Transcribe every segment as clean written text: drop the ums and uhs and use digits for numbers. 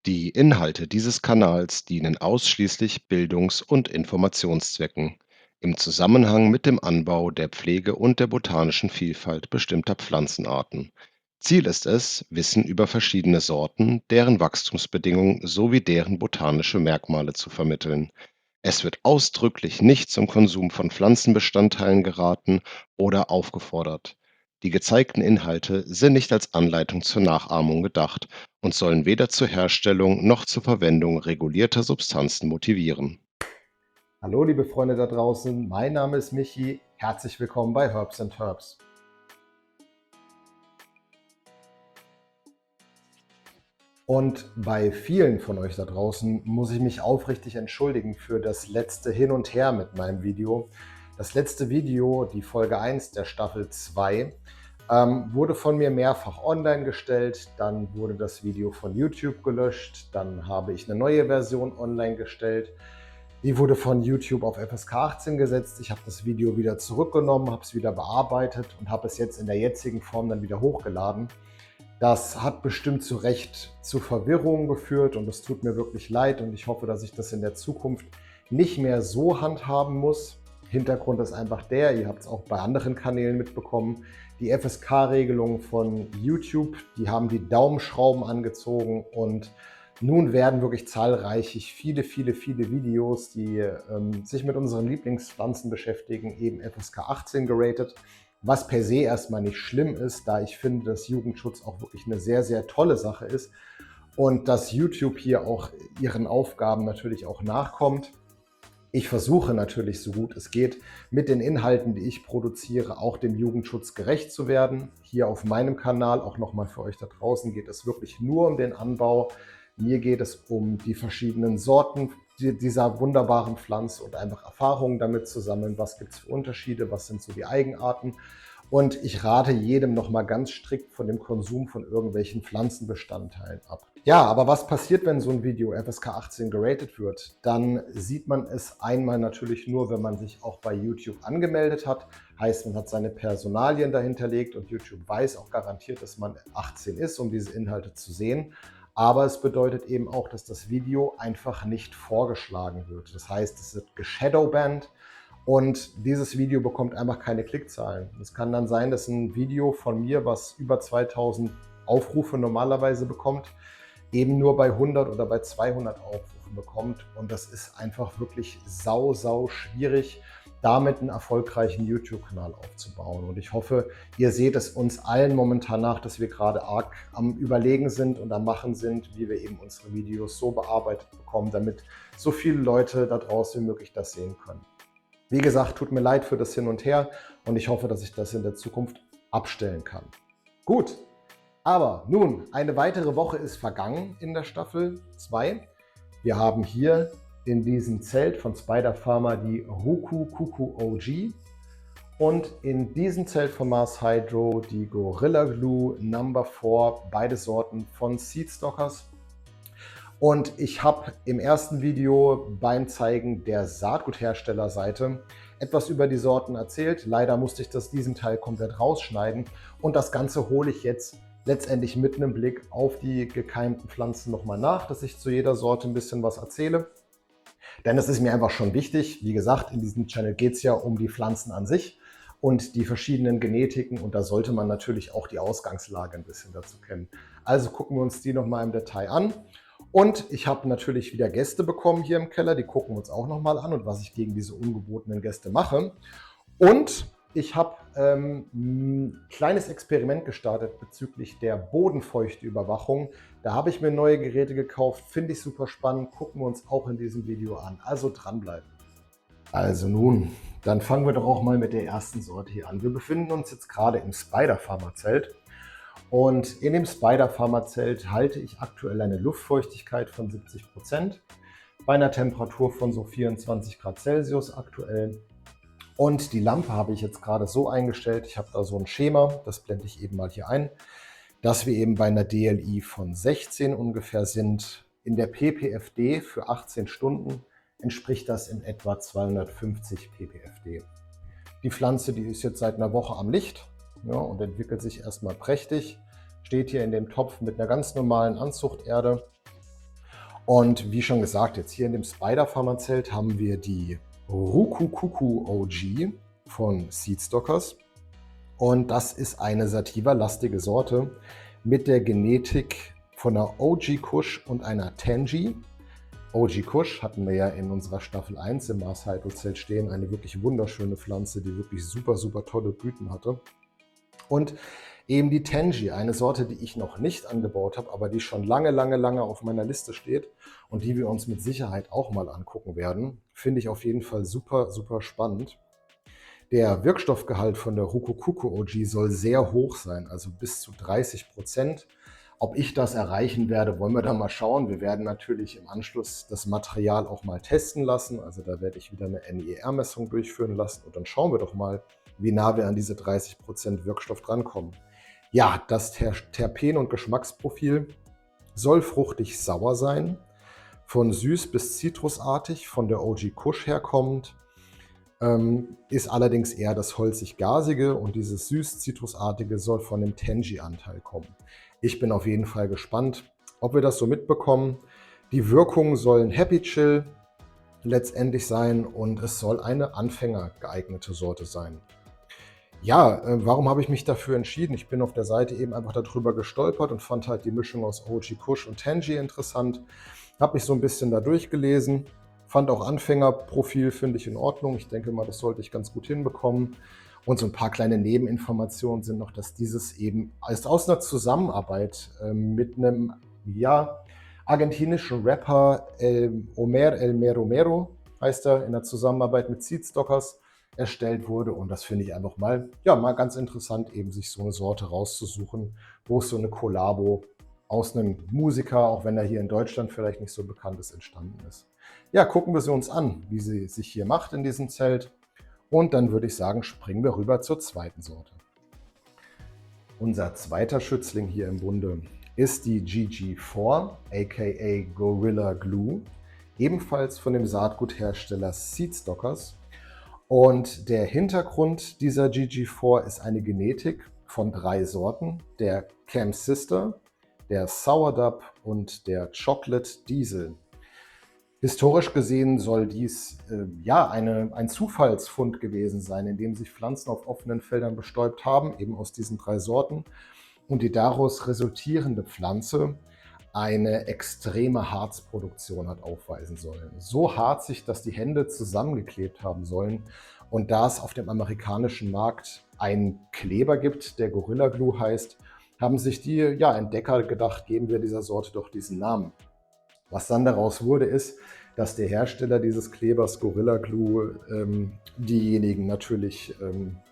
Die Inhalte dieses Kanals dienen ausschließlich Bildungs- und Informationszwecken im Zusammenhang mit dem Anbau, der Pflege und der botanischen Vielfalt bestimmter Pflanzenarten. Ziel ist es, Wissen über verschiedene Sorten, deren Wachstumsbedingungen sowie deren botanische Merkmale zu vermitteln. Es wird ausdrücklich nicht zum Konsum von Pflanzenbestandteilen geraten oder aufgefordert. Die gezeigten Inhalte sind nicht als Anleitung zur Nachahmung gedacht und sollen weder zur Herstellung noch zur Verwendung regulierter Substanzen motivieren. Hallo liebe Freunde da draußen, mein Name ist Michi, herzlich willkommen bei Herbs and Herbs. Und bei vielen von euch da draußen muss ich mich aufrichtig entschuldigen für das letzte Hin und Her mit meinem Video. Das letzte Video, die Folge 1 der Staffel 2, wurde von mir mehrfach online gestellt, dann wurde das Video von YouTube gelöscht, dann habe ich eine neue Version online gestellt. Die wurde von YouTube auf FSK 18 gesetzt. Ich habe das Video wieder zurückgenommen, habe es wieder bearbeitet und habe es jetzt in der jetzigen Form dann wieder hochgeladen. Das hat bestimmt zu Recht zu Verwirrung geführt und es tut mir wirklich leid und ich hoffe, dass ich das in der Zukunft nicht mehr so handhaben muss. Hintergrund ist einfach der, ihr habt es auch bei anderen Kanälen mitbekommen, die FSK-Regelungen von YouTube, die haben die Daumenschrauben angezogen und nun werden wirklich zahlreich viele Videos, die sich mit unseren Lieblingspflanzen beschäftigen, eben FSK 18 geratet, was per se erstmal nicht schlimm ist, da ich finde, dass Jugendschutz auch wirklich eine sehr tolle Sache ist und dass YouTube hier auch ihren Aufgaben natürlich auch nachkommt. Ich versuche natürlich, so gut es geht, mit den Inhalten, die ich produziere, auch dem Jugendschutz gerecht zu werden. Hier auf meinem Kanal, auch nochmal für euch da draußen, geht es wirklich nur um den Anbau. Mir geht es um die verschiedenen Sorten dieser wunderbaren Pflanze und einfach Erfahrungen damit zu sammeln. Was gibt es für Unterschiede? Was sind so die Eigenarten? Und ich rate jedem nochmal ganz strikt von dem Konsum von irgendwelchen Pflanzenbestandteilen ab. Ja, aber was passiert, wenn so ein Video FSK 18 geratet wird? Dann sieht man es einmal natürlich nur, wenn man sich auch bei YouTube angemeldet hat. Heißt, man hat seine Personalien dahinterlegt und YouTube weiß auch garantiert, dass man 18 ist, um diese Inhalte zu sehen. Aber es bedeutet eben auch, dass das Video einfach nicht vorgeschlagen wird. Das heißt, es wird geshadowbanned und dieses Video bekommt einfach keine Klickzahlen. Es kann dann sein, dass ein Video von mir, was über 2000 Aufrufe normalerweise bekommt, eben nur bei 100 oder bei 200 Aufrufen bekommt. Und das ist einfach wirklich sau schwierig, damit einen erfolgreichen YouTube-Kanal aufzubauen. Und ich hoffe, ihr seht es uns allen momentan nach, dass wir gerade arg am Überlegen sind und am Machen sind, wie wir eben unsere Videos so bearbeitet bekommen, damit so viele Leute da draußen wie möglich das sehen können. Wie gesagt, tut mir leid für das Hin und Her und ich hoffe, dass ich das in der Zukunft abstellen kann. Gut, aber nun, eine weitere Woche ist vergangen in der Staffel 2. Wir haben hier in diesem Zelt von Spider Pharma die Ruku Kuku OG und in diesem Zelt von Mars Hydro die Gorilla Glue No. 4, beide Sorten von Seedstockers. Und ich habe im ersten Video beim Zeigen der Saatgutherstellerseite etwas über die Sorten erzählt. Leider musste ich diesen Teil komplett rausschneiden und das Ganze hole ich jetzt letztendlich mit einem Blick auf die gekeimten Pflanzen nochmal nach, dass ich zu jeder Sorte ein bisschen was erzähle. Denn es ist mir einfach schon wichtig, wie gesagt, in diesem Channel geht es ja um die Pflanzen an sich und die verschiedenen Genetiken und da sollte man natürlich auch die Ausgangslage ein bisschen dazu kennen. Also gucken wir uns die nochmal im Detail an. Und ich habe natürlich wieder Gäste bekommen hier im Keller, die gucken wir uns auch nochmal an und was ich gegen diese ungebotenen Gäste mache. Und ich habe ein kleines Experiment gestartet bezüglich der Bodenfeuchteüberwachung. Da habe ich mir neue Geräte gekauft, finde ich super spannend, gucken wir uns auch in diesem Video an. Also dranbleiben. Also nun, dann fangen wir doch auch mal mit der ersten Sorte hier an. Wir befinden uns jetzt gerade im Spider Pharma Zelt. Und in dem Spider Pharma Zelt halte ich aktuell eine Luftfeuchtigkeit von 70%, bei einer Temperatur von so 24 Grad Celsius aktuell. Und die Lampe habe ich jetzt gerade so eingestellt, ich habe da so ein Schema, das blende ich eben mal hier ein, dass wir eben bei einer DLI von 16 ungefähr sind. In der ppfD für 18 Stunden entspricht das in etwa 250 ppfD. Die Pflanze, die ist jetzt seit einer Woche am Licht, ja, und entwickelt sich erstmal prächtig. Steht hier in dem Topf mit einer ganz normalen Anzuchterde. Und wie schon gesagt, jetzt hier in dem Spider-Farmer-Zelt haben wir die Rukukuku OG von Seedstockers. Und das ist eine Sativa-lastige Sorte mit der Genetik von einer OG Kush und einer Tangy. OG Kush hatten wir ja in unserer Staffel 1 im Mars Hydro-Zelt stehen. Eine wirklich wunderschöne Pflanze, die wirklich super, super tolle Blüten hatte. Und eben die Tangy, eine Sorte, die ich noch nicht angebaut habe, aber die schon lange, lange, lange auf meiner Liste steht und die wir uns mit Sicherheit auch mal angucken werden. Finde ich auf jeden Fall super, super spannend. Der Wirkstoffgehalt von der Rukukuku OG soll sehr hoch sein, also bis zu 30%. Ob ich das erreichen werde, wollen wir dann mal schauen. Wir werden natürlich im Anschluss das Material auch mal testen lassen. Also da werde ich wieder eine NIR-Messung durchführen lassen und dann schauen wir doch mal, wie nah wir an diese 30% Wirkstoff drankommen. Ja, das Terpen- und Geschmacksprofil soll fruchtig sauer sein, von süß bis zitrusartig, von der OG Kush herkommend, ist allerdings eher das holzig-gasige und dieses süß-zitrusartige soll von dem Tangy-Anteil kommen. Ich bin auf jeden Fall gespannt, ob wir das so mitbekommen. Die Wirkungen sollen Happy Chill letztendlich sein und es soll eine anfängergeeignete Sorte sein. Ja, warum habe ich mich dafür entschieden? Ich bin auf der Seite eben einfach darüber gestolpert und fand halt die Mischung aus OG Kush und Tangy interessant. Habe mich so ein bisschen da durchgelesen, fand auch Anfängerprofil, finde ich in Ordnung. Ich denke mal, das sollte ich ganz gut hinbekommen. Und so ein paar kleine Nebeninformationen sind noch, dass dieses eben ist aus einer Zusammenarbeit mit einem, ja, argentinischen Rapper, Omer El Mero Mero heißt er, in der Zusammenarbeit mit Seedstockers erstellt wurde. Und das finde ich einfach mal, ja, mal ganz interessant, eben sich so eine Sorte rauszusuchen, wo es so eine Kollabo aus einem Musiker, auch wenn er hier in Deutschland vielleicht nicht so bekannt ist, entstanden ist. Ja, gucken wir sie uns an, wie sie sich hier macht in diesem Zelt. Und dann würde ich sagen, springen wir rüber zur zweiten Sorte. Unser zweiter Schützling hier im Bunde ist die GG4, aka Gorilla Glue, ebenfalls von dem Saatguthersteller Seedstockers. Und der Hintergrund dieser GG4 ist eine Genetik von 3 Sorten, der Cam Sister, der Sourdub und der Chocolate Diesel. Historisch gesehen soll dies ja ein Zufallsfund gewesen sein, in dem sich Pflanzen auf offenen Feldern bestäubt haben, eben aus diesen 3 Sorten, und die daraus resultierende Pflanze eine extreme Harzproduktion hat aufweisen sollen. So harzig, dass die Hände zusammengeklebt haben sollen. Und da es auf dem amerikanischen Markt einen Kleber gibt, der Gorilla Glue heißt, haben sich die Entdecker gedacht, geben wir dieser Sorte doch diesen Namen. Was dann daraus wurde, ist, dass der Hersteller dieses Klebers Gorilla Glue diejenigen natürlich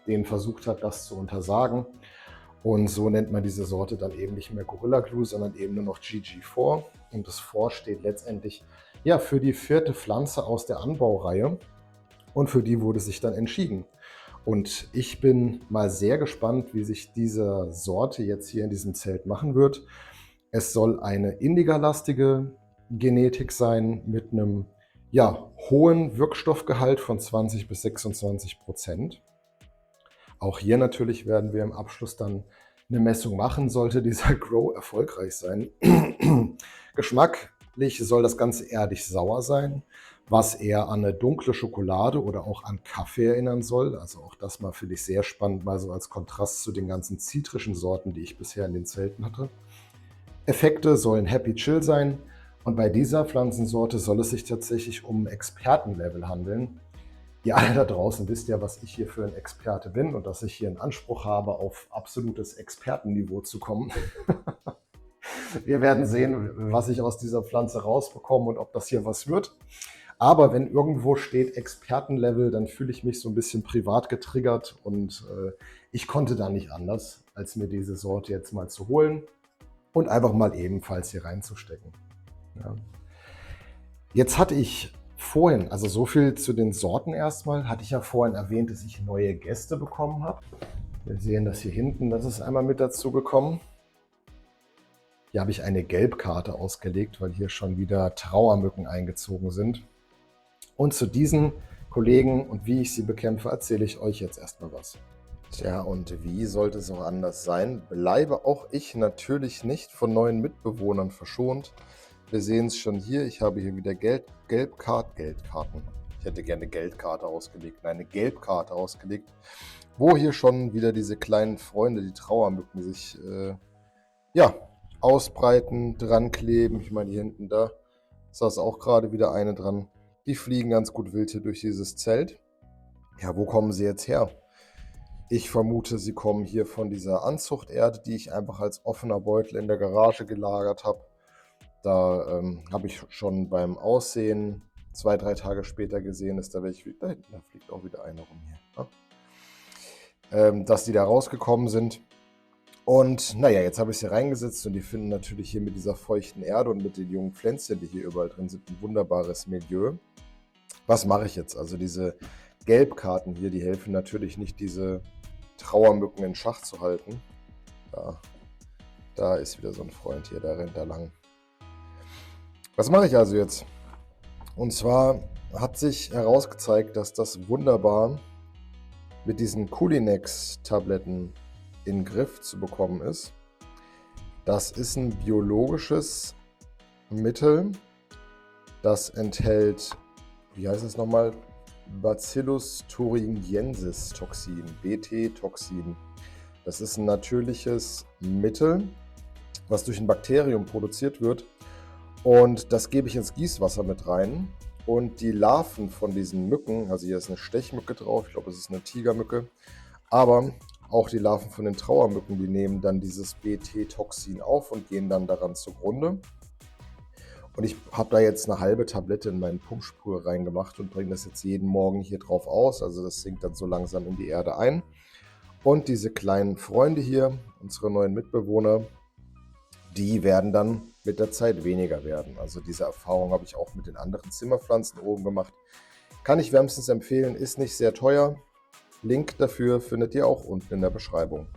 denen versucht hat, das zu untersagen. Und so nennt man diese Sorte dann eben nicht mehr Gorilla Glue, sondern eben nur noch GG4. Und das 4 steht letztendlich ja für die 4. Pflanze aus der Anbaureihe. Und für die wurde sich dann entschieden. Und ich bin mal sehr gespannt, wie sich diese Sorte jetzt hier in diesem Zelt machen wird. Es soll eine indigerlastige Genetik sein mit einem hohen Wirkstoffgehalt von 20 bis 26%. Auch hier natürlich werden wir im Abschluss dann eine Messung machen, sollte dieser Grow erfolgreich sein. Geschmacklich soll das Ganze erdig sauer sein, was eher an eine dunkle Schokolade oder auch an Kaffee erinnern soll. Also auch das mal finde ich sehr spannend, mal so als Kontrast zu den ganzen zitrischen Sorten, die ich bisher in den Zelten hatte. Effekte sollen Happy Chill sein und bei dieser Pflanzensorte soll es sich tatsächlich um Expertenlevel handeln. Ihr alle da draußen wisst ja, was ich hier für ein Experte bin und dass ich hier einen Anspruch habe, auf absolutes Expertenniveau zu kommen. Wir werden sehen, was ich aus dieser Pflanze rausbekomme und ob das hier was wird. Aber wenn irgendwo steht Expertenlevel, dann fühle ich mich so ein bisschen privat getriggert und ich konnte da nicht anders, als mir diese Sorte jetzt mal zu holen und einfach mal ebenfalls hier reinzustecken. Ja. Jetzt hatte ich vorhin, also so viel zu den Sorten erstmal, hatte ich ja vorhin erwähnt, dass ich neue Gäste bekommen habe. Wir sehen das hier hinten, das ist einmal mit dazu gekommen. Hier habe ich eine Gelbkarte ausgelegt, weil hier schon wieder Trauermücken eingezogen sind. Und zu diesen Kollegen und wie ich sie bekämpfe, erzähle ich euch jetzt erstmal was. Tja, und wie sollte es auch anders sein? Bleibe auch ich natürlich nicht von neuen Mitbewohnern verschont. wir sehen es schon hier. Ich habe hier wieder Geldkarten. Ich hätte gerne eine Geldkarte ausgelegt, nein, eine Gelbkarte ausgelegt, wo hier schon wieder diese kleinen Freunde, die Trauermücken, sich ja, ausbreiten, dran kleben. Ich meine, hier hinten da saß auch gerade wieder eine dran. Die fliegen ganz gut wild hier durch dieses Zelt. Ja, wo kommen sie jetzt her? Ich vermute, sie kommen hier von dieser Anzuchterde, die ich einfach als offener Beutel in der Garage gelagert habe. Da habe ich schon beim Aussehen 2, 3 Tage später gesehen, dass da welche, da hinten, da fliegt auch wieder eine rum hier, ne? Dass die da rausgekommen sind. Und naja, jetzt habe ich sie reingesetzt und die finden natürlich hier mit dieser feuchten Erde und mit den jungen Pflänzchen, die hier überall drin sind, ein wunderbares Milieu. Was mache ich jetzt? Also diese Gelbkarten hier, die helfen natürlich nicht, diese Trauermücken in Schach zu halten. Da ist wieder so ein Freund hier, der rennt da lang. Was mache ich also jetzt? Und zwar hat sich herausgezeigt, dass das wunderbar mit diesen Kulinex-Tabletten in den Griff zu bekommen ist. Das ist ein biologisches Mittel, das enthält, wie heißt es nochmal, Bacillus thuringiensis Toxin, BT-Toxin. Das ist ein natürliches Mittel, was durch ein Bakterium produziert wird, und das gebe ich ins Gießwasser mit rein, und die Larven von diesen Mücken, also hier ist eine Stechmücke drauf, ich glaube es ist eine Tigermücke, aber auch die Larven von den Trauermücken, die nehmen dann dieses BT-Toxin auf und gehen dann daran zugrunde. Und ich habe da jetzt eine halbe Tablette in meinen Pumpsprüher reingemacht und bringe das jetzt jeden Morgen hier drauf aus. Also das sinkt dann so langsam in die Erde ein. Und diese kleinen Freunde hier, unsere neuen Mitbewohner, die werden dann mit der Zeit weniger werden. Also diese Erfahrung habe ich auch mit den anderen Zimmerpflanzen oben gemacht. Kann ich wärmstens empfehlen, ist nicht sehr teuer. Link dafür findet ihr auch unten in der Beschreibung.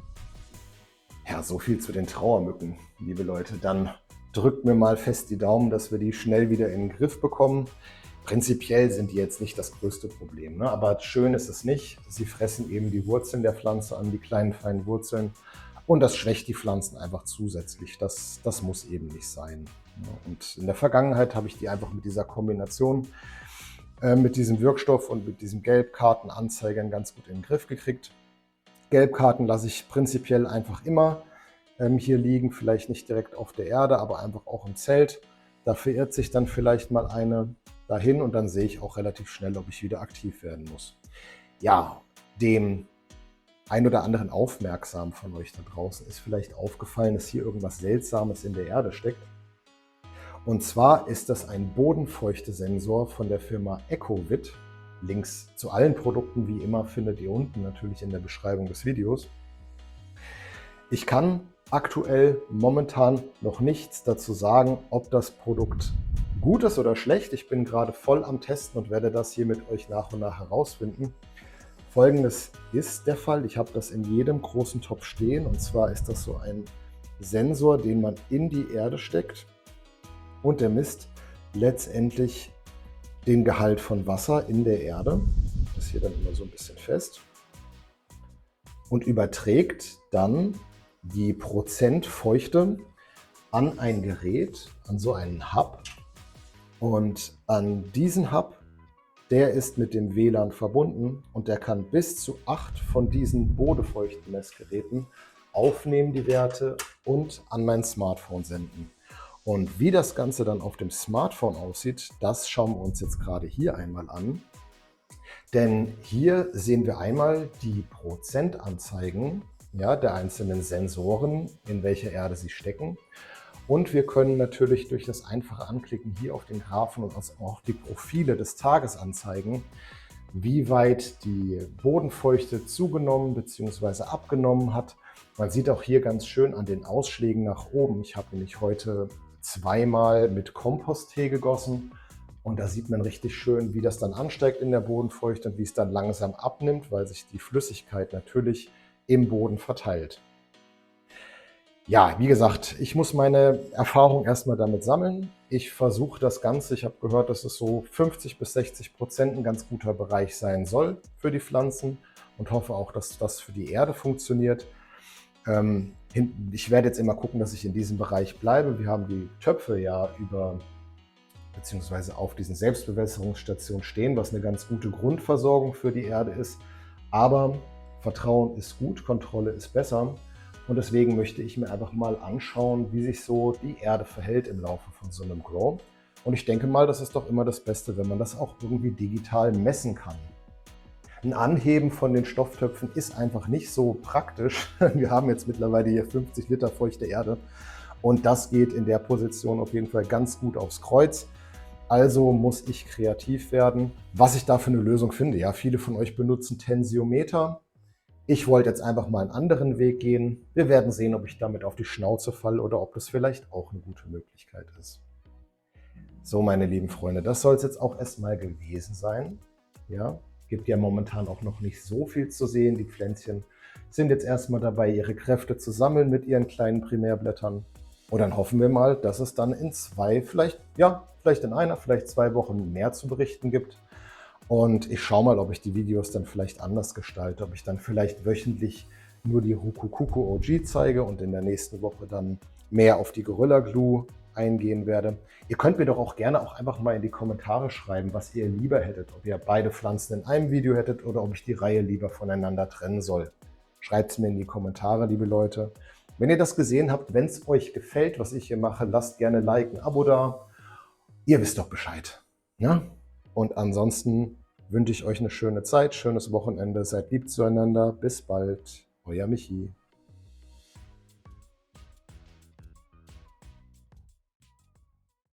Ja, so viel zu den Trauermücken, liebe Leute. Dann drückt mir mal fest die Daumen, dass wir die schnell wieder in den Griff bekommen. Prinzipiell sind die jetzt nicht das größte Problem, ne? Aber schön ist es nicht. Sie fressen eben die Wurzeln der Pflanze an, die kleinen feinen Wurzeln. Und das schwächt die Pflanzen einfach zusätzlich. Das muss eben nicht sein. Und in der Vergangenheit habe ich die einfach mit dieser Kombination, mit diesem Wirkstoff und mit diesem Gelbkartenanzeigern ganz gut in den Griff gekriegt. Gelbkarten lasse ich prinzipiell einfach immer hier liegen, vielleicht nicht direkt auf der Erde, aber einfach auch im Zelt. Da verirrt sich dann vielleicht mal eine dahin und dann sehe ich auch relativ schnell, ob ich wieder aktiv werden muss. Ja, dem ein oder anderen Aufmerksam von euch da draußen ist vielleicht aufgefallen, dass hier irgendwas Seltsames in der Erde steckt. Und zwar ist das ein Bodenfeuchte-Sensor von der Firma Ecovit. Links zu allen Produkten wie immer findet ihr unten natürlich in der Beschreibung des Videos. Ich kann aktuell momentan noch nichts dazu sagen, ob das Produkt gut ist oder schlecht. Ich bin gerade voll am Testen und werde das hier mit euch nach und nach herausfinden. Folgendes ist der Fall: Ich habe das in jedem großen Topf stehen, und zwar ist das so ein Sensor, den man in die Erde steckt, und der misst letztendlich den Gehalt von Wasser in der Erde. Das ist hier dann immer so ein bisschen fest und überträgt dann die Prozentfeuchte an ein Gerät, an so einen Hub, und an diesen Hub, der ist mit dem WLAN verbunden und der kann bis zu 8 von diesen Bodefeuchtenmessgeräten aufnehmen, die Werte, und an mein Smartphone senden. Und wie das Ganze dann auf dem Smartphone aussieht, das schauen wir uns jetzt gerade hier einmal an. Denn hier sehen wir einmal die Prozentanzeigen, ja, der einzelnen Sensoren, in welcher Erde sie stecken. Und wir können natürlich durch das einfache Anklicken hier auf den Graphen und auch die Profile des Tages anzeigen, wie weit die Bodenfeuchte zugenommen bzw. abgenommen hat. Man sieht auch hier ganz schön an den Ausschlägen nach oben. Ich habe nämlich heute zweimal mit Komposttee gegossen und da sieht man richtig schön, wie das dann ansteigt in der Bodenfeuchte und wie es dann langsam abnimmt, weil sich die Flüssigkeit natürlich im Boden verteilt. Ja, wie gesagt, ich muss meine Erfahrung erstmal damit sammeln. Ich versuche das Ganze, ich habe gehört, dass es so 50 bis 60% ein ganz guter Bereich sein soll für die Pflanzen, und hoffe auch, dass das für die Erde funktioniert. Ich werde jetzt immer gucken, dass ich in diesem Bereich bleibe. Wir haben die Töpfe ja beziehungsweise auf diesen Selbstbewässerungsstationen stehen, was eine ganz gute Grundversorgung für die Erde ist. Aber Vertrauen ist gut, Kontrolle ist besser. Und deswegen möchte ich mir einfach mal anschauen, wie sich so die Erde verhält im Laufe von so einem Grow. Und ich denke mal, das ist doch immer das Beste, wenn man das auch irgendwie digital messen kann. Ein Anheben von den Stofftöpfen ist einfach nicht so praktisch. Wir haben jetzt mittlerweile hier 50 Liter feuchte Erde und das geht in der Position auf jeden Fall ganz gut aufs Kreuz. Also muss ich kreativ werden. Was ich da für eine Lösung finde, ja, viele von euch benutzen Tensiometer. Ich wollte jetzt einfach mal einen anderen Weg gehen. Wir werden sehen, ob ich damit auf die Schnauze falle oder ob das vielleicht auch eine gute Möglichkeit ist. So, meine lieben Freunde, das soll es jetzt auch erstmal gewesen sein. Ja, gibt ja momentan auch noch nicht so viel zu sehen. Die Pflänzchen sind jetzt erstmal dabei, ihre Kräfte zu sammeln mit ihren kleinen Primärblättern. Und dann hoffen wir mal, dass es dann in vielleicht in einer, vielleicht 2 Wochen mehr zu berichten gibt. Und ich schaue mal, ob ich die Videos dann vielleicht anders gestalte, ob ich dann vielleicht wöchentlich nur die Rokukuku OG zeige und in der nächsten Woche dann mehr auf die Gorilla Glue eingehen werde. Ihr könnt mir doch auch gerne auch einfach mal in die Kommentare schreiben, was ihr lieber hättet, ob ihr beide Pflanzen in einem Video hättet oder ob ich die Reihe lieber voneinander trennen soll. Schreibt es mir in die Kommentare, liebe Leute. Wenn ihr das gesehen habt, wenn es euch gefällt, was ich hier mache, lasst gerne ein Like, ein Abo da. Ihr wisst doch Bescheid. Ja? Und ansonsten wünsche ich euch eine schöne Zeit, schönes Wochenende, seid lieb zueinander. Bis bald, euer Michi.